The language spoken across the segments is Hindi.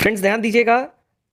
फ्रेंड्स ध्यान दीजिएगा।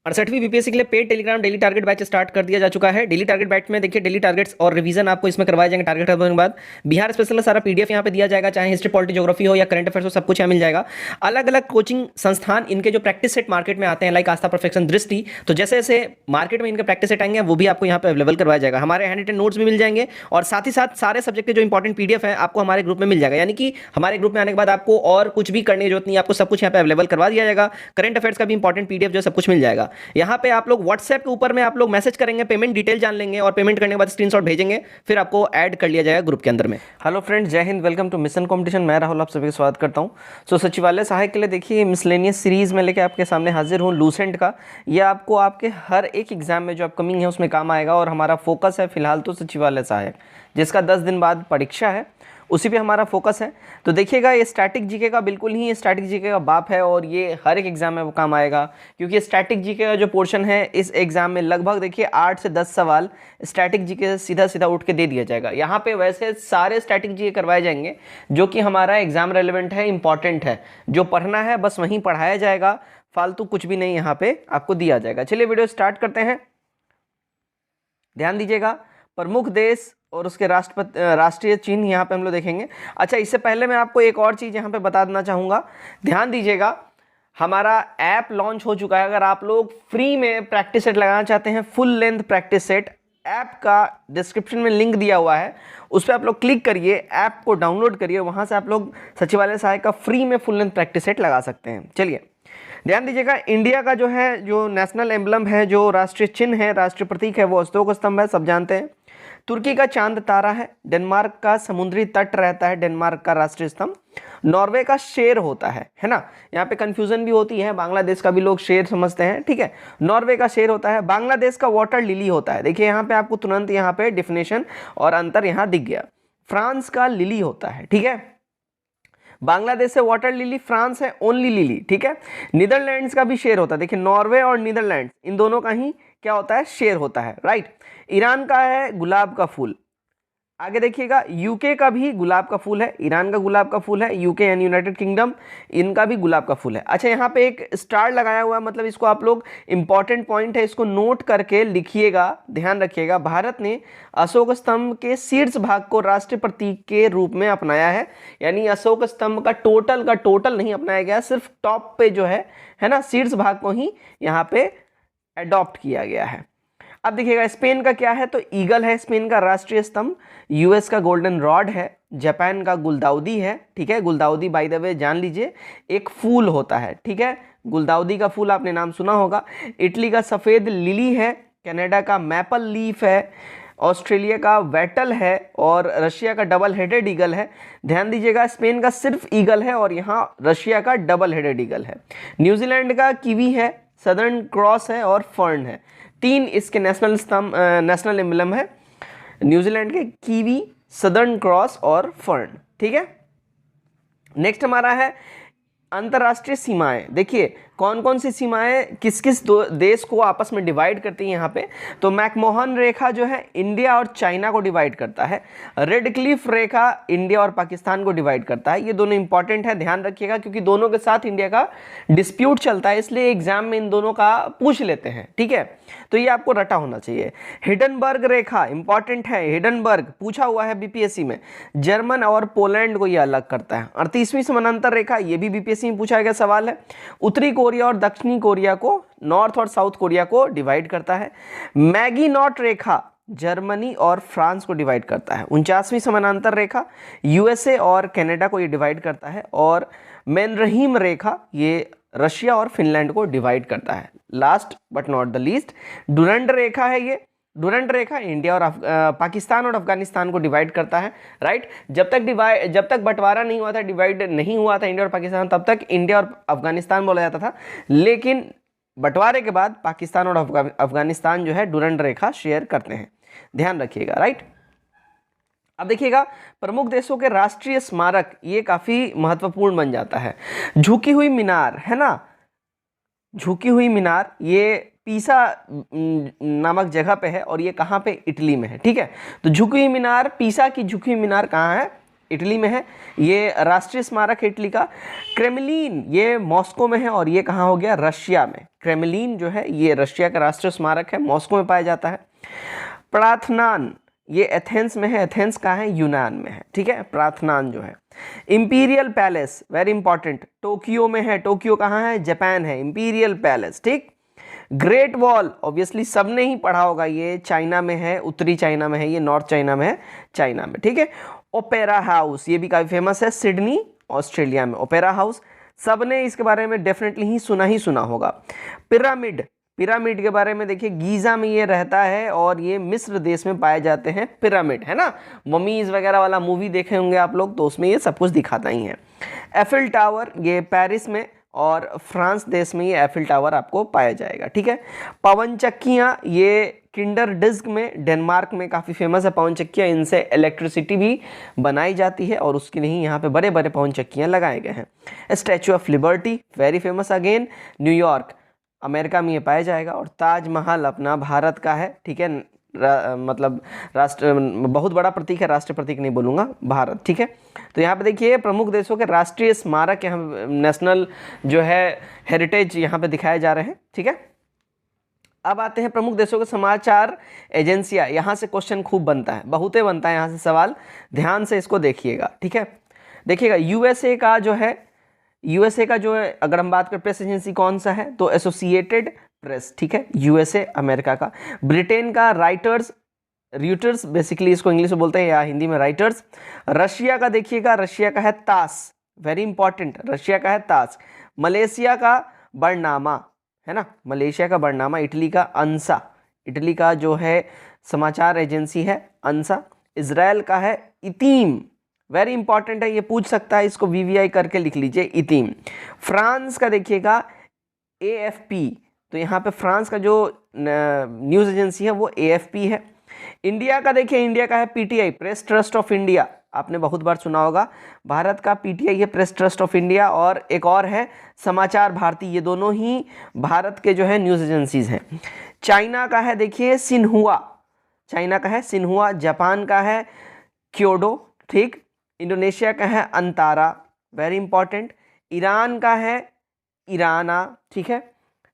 68वीं बीपीएससी के लिए paid Telegram daily target batch start कर दिया जा चुका है। डेली टारगेट बैच में देखिए डेली टारगेट्स और रिवीजन आपको इसमें करवाए जाएंगे। टारगेट खत्म होने के बाद बिहार स्पेशल का सारा पीडीएफ यहाँ पे दिया जाएगा, चाहे हिस्ट्री पॉलिटी ज्योग्राफी हो या करंट अफेयर्स हो, सब कुछ यहाँ मिल जाएगा। अलग अलग कोचिंग संस्थान इनके जो प्रैक्टिस सेट मार्केट में आते हैं, लाइक आस्था, परफेक्शन, दृष्टि, तो जैसे जैसे मार्केट में इनके प्रैक्टिस सेट आएंगे वो भी आपको यहाँ पे अवेलेबल करवाया जाएगा। हमारे हैंड रिटन नोट्स भी मिल जाएंगे और साथ ही साथ सारे सब्जेक्ट के जो इंपॉर्टेंट पीडीएफ है आपको हमारे ग्रुप में मिल जाएगा। यानी कि हमारे ग्रुप में आने के बाद आपको और कुछ भी करने की जरूरत नहीं, आपको सब कुछ यहाँ पे अवेलेबल करवा दिया जाएगा। करंट अफेयर्स का भी इंपॉर्टेंट पीडीएफ जो सब कुछ मिल जाएगा। यहाँ पे आप लोग व्हाट्सएप के ऊपर में आप लोग मैसेज करेंगे, पेमेंट डिटेल जान लेंगे और पेमेंट करने के बाद स्क्रीनशॉट भेजेंगे, फिर आपको ऐड कर लिया जाएगा ग्रुप के अंदर में। हेलो फ्रेंड्स, जय हिंद, वेलकम टू मिशन कंपटीशन। मैं राहुल आप सभी का स्वागत करता हूं। सचिवालय सहायक के लिए देखिए मिसलेनियस सीरीज में लेके आपके सामने हाजिर हूं लूसेंट का। यह आपको आपके हर एक एग्जाम में जो अपकमिंग है उसमें काम आएगा और हमारा फोकस है फिलहाल तो सचिवालय सहायक, जिसका 10 दिन बाद परीक्षा है, उसी पे हमारा फोकस है। तो देखिएगा ये स्टैटिक जीके का बिल्कुल ही स्टैटिक जीके का बाप है और ये हर एक एग्जाम में वो काम आएगा, क्योंकि स्टैटिक जीके का जो पोर्शन है इस एग्जाम में लगभग देखिए 8 से 10 सवाल स्टैटिक जीके से सीधा सीधा उठ के दे दिया जाएगा। यहाँ पे वैसे सारे स्टैटिक जीके करवाए जाएंगे जो कि हमारा एग्जाम रेलिवेंट है, इंपॉर्टेंट है, जो पढ़ना है बस वहीं पढ़ाया जाएगा, फालतू कुछ भी नहीं यहाँ पे आपको दिया जाएगा। चलिए वीडियो स्टार्ट करते हैं। ध्यान दीजिएगा, प्रमुख देश और उसके राष्ट्रीय चिन्ह यहाँ पे हम लोग देखेंगे। अच्छा, इससे पहले मैं आपको एक और चीज़ यहाँ पे बता देना चाहूँगा। ध्यान दीजिएगा, हमारा ऐप लॉन्च हो चुका है। अगर आप लोग फ्री में प्रैक्टिस सेट लगाना चाहते हैं, full length practice set, app का डिस्क्रिप्शन में लिंक दिया हुआ है, उस पर आप लोग क्लिक करिए, ऐप को डाउनलोड करिए, वहाँ से आप लोग सचिवालय सहायक का फ्री में फुल लेंथ प्रैक्टिस सेट लगा सकते हैं। चलिए ध्यान दीजिएगा, इंडिया का जो है जो नेशनल एम्बलम है, जो राष्ट्रीय चिन्ह है, राष्ट्रीय प्रतीक है, वो अशोक स्तंभ है, सब जानते हैं। तुर्की का चांद तारा है। डेनमार्क का समुद्री तट रहता है, डेनमार्क का राष्ट्रीय स्तंभ। नॉर्वे का शेर होता है ना, यहाँ पे कंफ्यूजन भी होती है, बांग्लादेश का भी लोग शेर समझते हैं, ठीक है। नॉर्वे का शेर होता है। बांग्लादेश का वाटर लिली होता है। देखिए यहाँ पे आपको तुरंत यहाँ पे डिफिनेशन और अंतर यहाँ दिख गया। फ्रांस का लिली होता है, ठीक है। बांग्लादेश से वाटर लिली, फ्रांस है ओनली लिली, ठीक है। नीदरलैंड्स का भी शेर होता है। देखिए नॉर्वे और नीदरलैंड्स इन दोनों का ही क्या होता है, शेर होता है, राइट। ईरान का है गुलाब का फूल। आगे देखिएगा, यूके का भी गुलाब का फूल है, ईरान का गुलाब का फूल है, यूके यानी यूनाइटेड किंगडम, इनका भी गुलाब का फूल है। अच्छा, यहाँ पे एक स्टार लगाया हुआ है, मतलब इसको आप लोग इंपॉर्टेंट पॉइंट है, इसको नोट करके लिखिएगा, ध्यान रखिएगा। भारत ने अशोक स्तंभ के शीर्ष भाग को राष्ट्रीय प्रतीक के रूप में अपनाया है, यानी अशोक स्तंभ का टोटल नहीं अपनाया गया, सिर्फ टॉप पे जो है ना, शीर्ष भाग को ही यहाँ पे अडॉप्ट किया गया है। अब देखिएगा, स्पेन का क्या है, तो ईगल है स्पेन का राष्ट्रीय स्तंभ। यूएस का गोल्डन रॉड है। जापान का गुलदाउदी है, ठीक है। गुलदाउदी बाय द वे जान लीजिए एक फूल होता है, ठीक है। गुलदाउदी का फूल आपने नाम सुना होगा। इटली का सफ़ेद लिली है। कनाडा का मैपल लीफ है। ऑस्ट्रेलिया का वेटल है और रशिया का डबल हेडेड ईगल है। ध्यान दीजिएगा, स्पेन का सिर्फ ईगल है और यहाँ रशिया का डबल हेडेड ईगल है। न्यूजीलैंड का कीवी है, सदर्न क्रॉस है और फर्न है। 3 इसके नेशनल एम्बलम है, न्यूजीलैंड के कीवी, सदर्न क्रॉस और फर्न, ठीक है। नेक्स्ट हमारा है अंतर्राष्ट्रीय सीमाएं। देखिए कौन कौन सी सीमाएं किस किस देश को आपस में डिवाइड करती हैं यहाँ पे, तो मैकमोहन रेखा जो है इंडिया और चाइना को डिवाइड करता है। रेड क्लिफ रेखा इंडिया और पाकिस्तान को डिवाइड करता है। ये दोनों इंपॉर्टेंट है, ध्यान रखिएगा, क्योंकि दोनों के साथ इंडिया का डिस्प्यूट चलता है, इसलिए एग्जाम में इन दोनों का पूछ लेते हैं, ठीक है। तो ये आपको रटा होना चाहिए। हिडनबर्ग रेखा इंपॉर्टेंट है, हिडनबर्ग पूछा हुआ है बीपीएससी में। जर्मन और पोलैंड को ये अलग करता है। 38वीं समानांतर रेखा, ये भी बीपीएससी में पूछा गया सवाल है। उत्तरी कोरिया और दक्षिणी कोरिया को, नॉर्थ और साउथ कोरिया को डिवाइड करता है। मैगीनॉट रेखा जर्मनी और फ्रांस को डिवाइड करता है। 49वीं समानांतर रेखा यूएसए और कनाडा को ये डिवाइड करता है। और मैनरहीम रेखा ये रशिया और फिनलैंड को डिवाइड करता है। Last but not the least Durand रेखा है। ये डुरंड रेखा इंडिया और पाकिस्तान और अफगानिस्तान को डिवाइड करता है, राइट। जब तक बंटवारा नहीं हुआ था, डिवाइड नहीं हुआ था इंडिया और पाकिस्तान, तब तक इंडिया और अफगानिस्तान बोला जाता था। लेकिन बंटवारे के बाद पाकिस्तान और अफगानिस्तान जो है डुरंड रेखा शेयर करते हैं, ध्यान रखिएगा, राइट। अब देखिएगा, प्रमुख देशों के राष्ट्रीय स्मारक, ये काफी महत्वपूर्ण बन जाता है। झुकी हुई मीनार है ना, झुकी हुई मीनार ये पीसा नामक जगह पे है और ये कहाँ पे, इटली में है, ठीक है। तो झुकी हुई मीनार, पीसा की झुकी हुई मीनार कहाँ है, इटली में है। ये राष्ट्रीय स्मारक है इटली का। क्रेमलिन ये मॉस्को में है, और ये कहाँ हो गया, रशिया में। क्रेमलिन जो है ये रशिया का राष्ट्रीय स्मारक है, मॉस्को में पाया जाता है। प्रार्थनान ये एथेंस में है, एथेंस कहाँ है, यूनान में है, ठीक है, प्रार्थनान जो है। Imperial palace very important, Tokyo में है। टोक्यो कहाँ है, जापान है, इंपीरियल पैलेस, ठीक। ग्रेट वॉल ऑब्वियसली सबने ही पढ़ा होगा, ये चाइना में है, उत्तरी चाइना में है, ये नॉर्थ चाइना में है, चाइना में, ठीक है। ओपेरा हाउस ये भी काफी फेमस है, सिडनी ऑस्ट्रेलिया में ओपेरा हाउस, सबने इसके बारे में डेफिनेटली ही सुना होगा। पिरामिड, पिरामिड के बारे में देखिए, गीजा में ये रहता है और ये मिस्र देश में पाए जाते हैं पिरामिड, है ना। ममीज वगैरह वाला मूवी देखे होंगे आप लोग, तो उसमें ये सब कुछ दिखाता ही है। एफिल टावर ये पेरिस में और फ्रांस देश में ये एफिल टावर आपको पाया जाएगा, ठीक है। पवन चक्कियाँ ये किंडर डिस्क में डेनमार्क में काफ़ी फेमस है पवन चक्कियाँ, इनसे इलेक्ट्रिसिटी भी बनाई जाती है और उसके लिए यहाँ पे बड़े बड़े पवन चक्कियाँ लगाए गए हैं। Statue of liberty very famous again, New York America में ये पाया जाएगा। और ताजमहल अपना भारत का है, ठीक है, मतलब राष्ट्र बहुत बड़ा प्रतीक है, राष्ट्र प्रतीक नहीं बोलूँगा, भारत, ठीक है। तो यहाँ पे देखिए प्रमुख देशों के राष्ट्रीय स्मारक यहाँ नेशनल जो है हेरिटेज यहाँ पे दिखाए जा रहे हैं, ठीक है। अब आते हैं प्रमुख देशों के समाचार एजेंसियाँ। यहाँ से क्वेश्चन खूब बनता है, बहुते बनता है यहाँ से सवाल, ध्यान से इसको देखिएगा, ठीक है। देखिएगा यूएसए का जो है, यूएसए का जो है अगर हम बात करें प्रेस एजेंसी कौन सा है, तो एसोसिएटेड प्रेस, ठीक है, यूएसए अमेरिका का। ब्रिटेन का राइटर्स, र्यूटर्स बेसिकली इसको इंग्लिश में बोलते हैं या हिंदी में राइटर्स। रशिया का देखिएगा, रशिया का है तास, वेरी इंपॉर्टेंट, रशिया का है तास। मलेशिया का बरनामा, है ना, मलेशिया का बरनामा। इटली का अंसा, इटली का जो है समाचार एजेंसी है अंसा। इजराइल का है इतीम, वेरी इंपॉर्टेंट है, ये पूछ सकता है, इसको वीवीआई करके लिख लीजिए, इतीम। फ्रांस का देखिएगा एएफपी, तो यहाँ पे फ्रांस का जो न्यूज़ एजेंसी है वो एएफपी है। इंडिया का देखिए, इंडिया का है PTI, press trust of India, आपने बहुत बार सुना होगा। भारत का पीटीआई है, प्रेस ट्रस्ट ऑफ इंडिया, और एक और है समाचार भारती, ये दोनों ही भारत के जो है न्यूज़ एजेंसीज हैं। चाइना का है देखिए सिन्हुआ, चाइना का है सिन्हुआ। जापान का है क्योडो, ठीक। इंडोनेशिया का है अंतारा, वेरी इंपॉर्टेंट। ईरान का है इराना, ठीक है।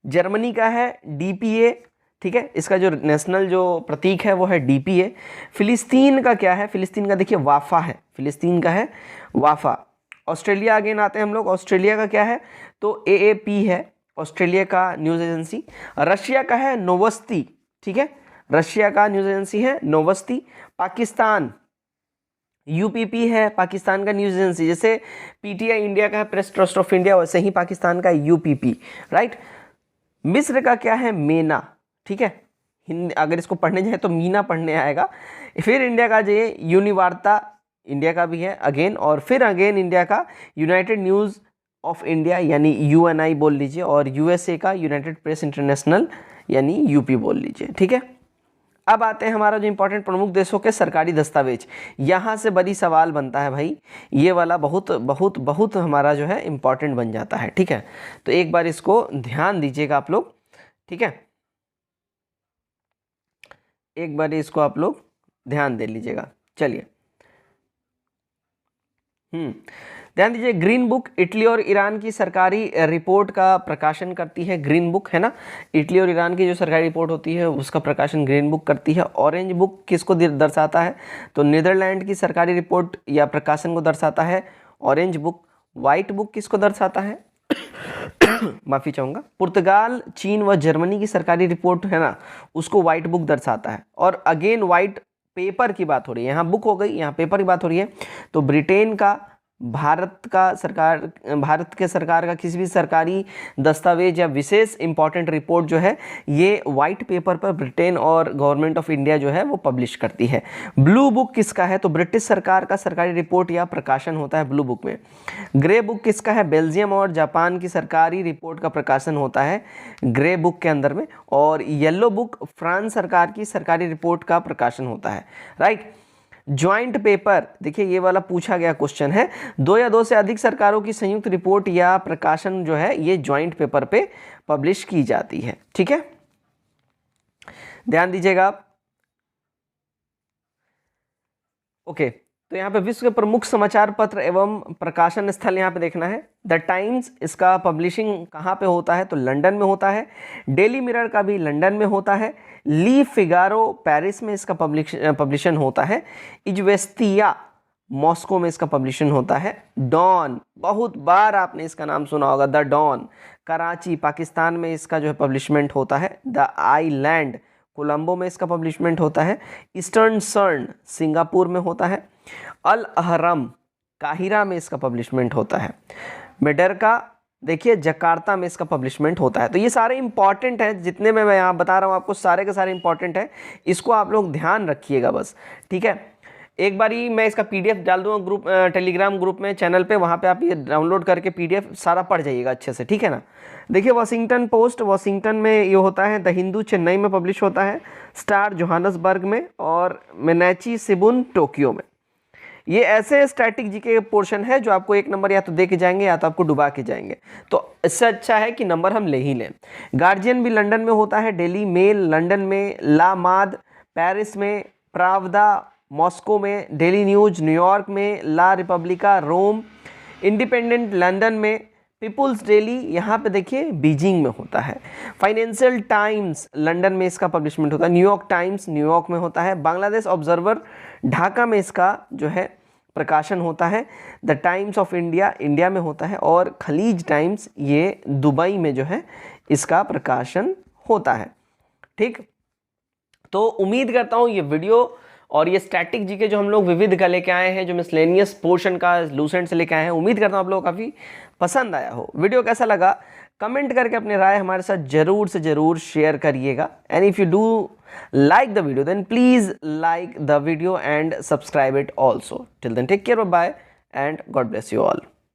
जर्मनी का है डीपीए, ठीक है, इसका जो नेशनल जो प्रतीक है वो है डीपीए। फिलिस्तीन का क्या है, फिलिस्तीन का देखिए वाफा है, फिलिस्तीन का है वाफा। ऑस्ट्रेलिया अगेन आते हैं हम लोग, ऑस्ट्रेलिया का क्या है, तो एएपी है, ऑस्ट्रेलिया का न्यूज़ एजेंसी। रशिया का है नोवस्ती, ठीक है, रशिया का न्यूज़ एजेंसी है नोवस्ती। पाकिस्तान यूपीपी है, पाकिस्तान का न्यूज़ एजेंसी, जैसे पीटीआई इंडिया का है प्रेस ट्रस्ट ऑफ इंडिया, वैसे ही पाकिस्तान का यूपीपी, राइट। मिस्र का क्या है मेना, ठीक है, हिंदी अगर इसको पढ़ने जाए तो मीना पढ़ने आएगा। फिर इंडिया का जो यूनिवार्ता, इंडिया का भी है अगेन, और फिर अगेन इंडिया का यूनाइटेड न्यूज़ ऑफ इंडिया यानी यूएनआई बोल लीजिए, और यूएसए का यूनाइटेड प्रेस इंटरनेशनल यानी यूपी बोल लीजिए, ठीक है। अब आते हैं हमारा जो इंपॉर्टेंट प्रमुख देशों के सरकारी दस्तावेज, यहाँ से बड़ी सवाल बनता है भाई, ये वाला बहुत बहुत बहुत हमारा जो है इंपॉर्टेंट बन जाता है, ठीक है। तो एक बार इसको ध्यान दीजिएगा आप लोग, ठीक है, एक बार इसको आप लोग ध्यान दे लीजिएगा। चलिए ध्यान दीजिए, ग्रीन बुक इटली और ईरान की सरकारी रिपोर्ट का प्रकाशन करती है, ग्रीन बुक, है ना, इटली और ईरान की जो सरकारी रिपोर्ट होती है उसका प्रकाशन ग्रीन बुक करती है। ऑरेंज बुक किसको दर्शाता है, तो नीदरलैंड की सरकारी रिपोर्ट या प्रकाशन को दर्शाता है ऑरेंज बुक। वाइट बुक किसको दर्शाता है माफ़ी चाहूँगा, पुर्तगाल, चीन व जर्मनी की सरकारी रिपोर्ट है ना, उसको वाइट बुक दर्शाता है। और अगेन वाइट पेपर की बात हो रही है, यहाँ बुक हो गई, यहाँ पेपर की बात हो रही है, तो ब्रिटेन का, भारत के सरकार का किसी भी सरकारी दस्तावेज या विशेष इंपॉर्टेंट रिपोर्ट जो है ये वाइट पेपर पर ब्रिटेन और गवर्नमेंट ऑफ इंडिया जो है वो पब्लिश करती है। ब्लू बुक किसका है, तो ब्रिटिश सरकार का सरकारी रिपोर्ट या प्रकाशन होता है ब्लू बुक में। ग्रे बुक किसका है, बेल्जियम और जापान की सरकारी रिपोर्ट का प्रकाशन होता है ग्रे बुक के अंदर में। और येलो बुक फ्रांस सरकार की सरकारी रिपोर्ट का प्रकाशन होता है, राइट। ज्वाइंट पेपर, देखिए ये वाला पूछा गया क्वेश्चन है, दो या दो से अधिक सरकारों की संयुक्त रिपोर्ट या प्रकाशन जो है ये ज्वाइंट पेपर पे पब्लिश की जाती है, ठीक है, ध्यान दीजिएगा आप। ओके, तो यहाँ पे विश्व के प्रमुख समाचार पत्र एवं प्रकाशन स्थल यहाँ पे देखना है। द टाइम्स, इसका पब्लिशिंग कहाँ पे होता है तो लंदन में होता है। डेली मिरर का भी लंदन में होता है। ली फिगारो पेरिस में इसका पब्लिशन होता है। इजवेस्तिया मॉस्को में इसका पब्लिशन होता है। डॉन, बहुत बार आपने इसका नाम सुना होगा, द डॉन, कराची पाकिस्तान में इसका जो है पब्लिशमेंट होता है। द आइलैंड, कोलंबो में इसका पब्लिशमेंट होता है। ईस्टर्न सन, सिंगापुर में होता है। अल अहरम, काहिरा में इसका पब्लिशमेंट होता है। मेडरका, देखिए जकार्ता में इसका पब्लिशमेंट होता है। तो ये सारे इंपॉर्टेंट हैं, जितने में मैं यहाँ बता रहा हूँ आपको सारे के सारे इंपॉर्टेंट हैं, इसको आप लोग ध्यान रखिएगा बस, ठीक है। एक बारी मैं इसका पीडीएफ डाल दूंगा ग्रुप, टेलीग्राम ग्रुप में, चैनल पे, वहाँ पे आप ये डाउनलोड करके पीडीएफ सारा पढ़ जाइएगा अच्छे से, ठीक है ना। देखिए वॉशिंगटन पोस्ट, वॉशिंगटन में ये होता है। द हिंदू चेन्नई में पब्लिश होता है। स्टार जोहानसबर्ग में, और मेनाची सिबुन टोक्यो में। ये ऐसे स्टैटिक जी के पोर्शन है जो आपको 1 नंबर या तो दे के जाएंगे या तो आपको डुबा के जाएंगे, तो इससे अच्छा है कि नंबर हम ले ही लें। गार्जियन भी लंदन में होता है। डेली मेल लंदन में। ला माद पेरिस में। प्रावदा मॉस्को में। डेली न्यूज न्यूयॉर्क में। ला रिपब्लिका रोम। इंडिपेंडेंट लंदन में। पीपुल्स डेली यहाँ पे देखिए बीजिंग में होता है। फाइनेंशियल टाइम्स लंदन में इसका पब्लिशमेंट होता है। न्यूयॉर्क टाइम्स न्यूयॉर्क में होता है। बांग्लादेश ऑब्जर्वर ढाका में इसका जो है प्रकाशन होता है। The times of India India में होता है। और खलीज टाइम्स ये दुबई में जो है इसका प्रकाशन होता है, ठीक। तो उम्मीद करता हूँ ये वीडियो और ये स्टैटिक जीके जो हम लोग विविध का लेके आए हैं, जो मिसलेनियस पोर्शन का लूसेंट से लेके आए हैं, उम्मीद करता हूँ आप लोगों को काफ़ी पसंद आया हो। वीडियो कैसा लगा कमेंट करके अपनी राय हमारे साथ जरूर से जरूर शेयर करिएगा। And if you do like the video then please like the video and subscribe it also. Till then take care, bye bye and God bless you all.